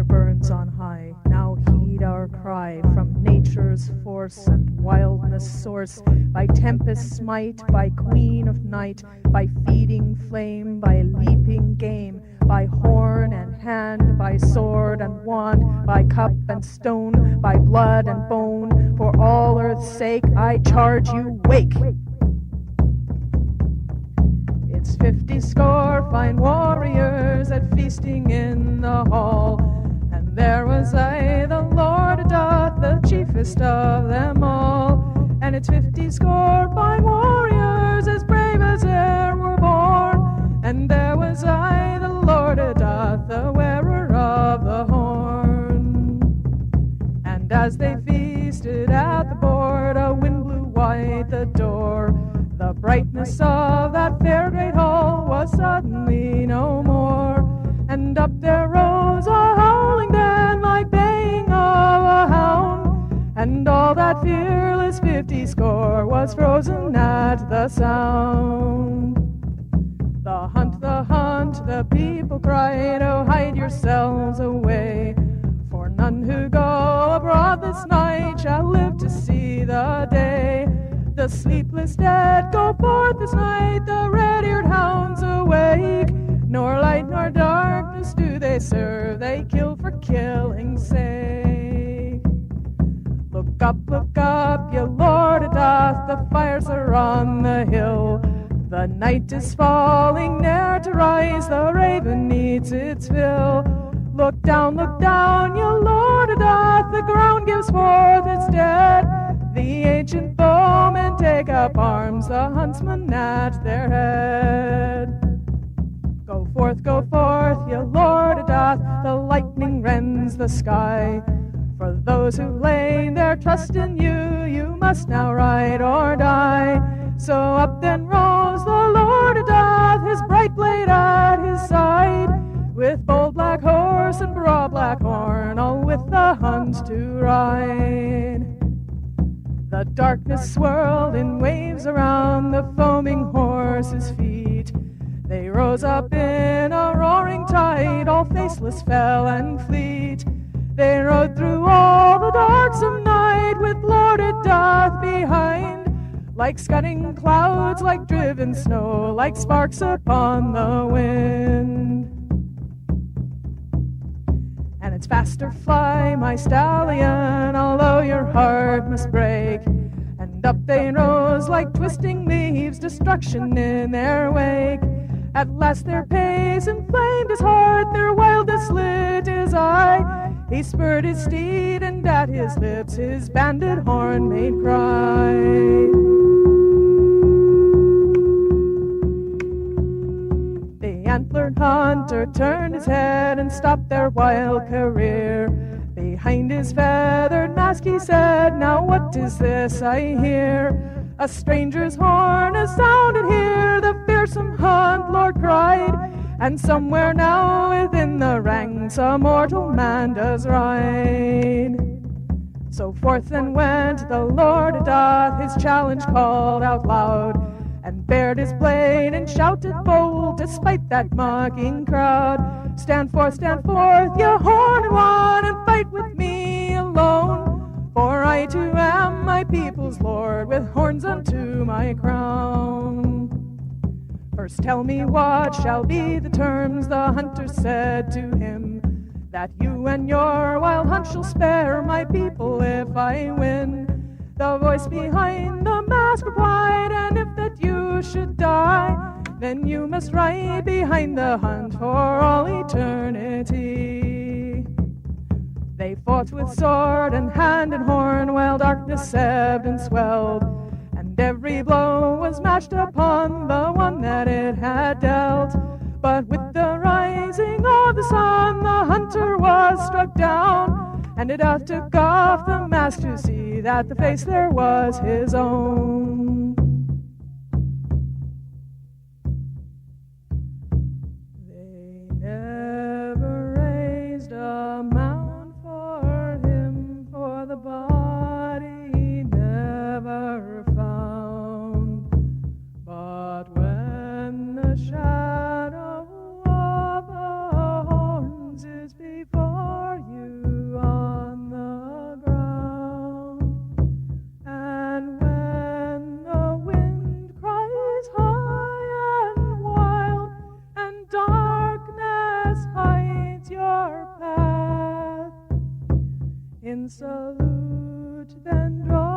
fire burns on high. Now heed our cry from nature's force and wildness source, by tempest smite, by queen of night, by feeding flame, by leaping game, by horn and hand, by sword and wand, by cup and stone, by blood and bone. For all earth's sake, I charge you, wake! It's 50 score fine warriors at feasting in the hall, and there was I, the Lord Idath, the chiefest of them all. And it's 50 score fine warriors as brave as e'er were born, and there was I, the Lord Idath, the wearer of the horn. And as they feasted at the board, a wind blew wide the door. The brightness of that fair great hall was suddenly no more, and up there rose a howling den like baying of a hound, and all that fearless 50 score was frozen at the sound. The hunt, the people cried, oh, hide yourselves away, for none who go abroad this night shall live to see the day. The sleepless dead go forth this night, the red-eared hounds awake, nor light nor darkness do they serve, they kill for killing's sake. Look up, you Lord Idath, the fires are on the hill. The night is falling, ne'er to rise, the raven needs its fill. Look down, you Lord Idath, the ground gives forth its dead. The ancient bowmen take up arms, the huntsmen at their head. Go forth, you Lord Idath, the lightning rends the sky. For those who lay their trust in you, you must now ride or die. So up then rose the Lord Idath, his bright blade at his side, with bold black horse and broad black horn, all with the hunt to ride. The darkness swirled in waves around the foaming horses' feet. They rose up in a roaring tide, all faceless, fell and fleet. They rode through all the darksome night, with Lord Idath behind, like scudding clouds, like driven snow, like sparks upon the wind. And it's faster fly, my stallion, although your heart must break. And up they rose like twisting leaves, destruction in their wake. At last their pace inflamed his heart, their wildness lit his eye. He spurred his steed, and at his lips his banded horn made cry. The antlered hunter turned his head and stopped their wild career. Behind his feathered mask he said, now what is this I hear? A stranger's horn has sounded here, the fearsome hunt lord cried, and somewhere now within the ranks a mortal man does ride. So forth then went the Lord Idath, his challenge called out loud, and bared his blade and shouted bold, despite that mocking crowd. Stand forth, you horn and one, and fight with me alone, for I too am my people's lord, with horns unto my crown. First tell me what shall be the terms, the hunter said to him, that you and your wild hunt shall spare my people if I win. The voice behind the mask replied, and if that you should die, then you must ride behind the hunt for all eternity. They fought with sword and hand and horn, while darkness ebbed and swelled, and every blow was matched upon the one that it had dealt. But with the rising of the sun, the hunter was struck down, and Idath took off the mask to see that the face there was his own. They never raised a mound for him, for the body he never found. But when the shadow of the horns is before darkness hides your path. In salute then draw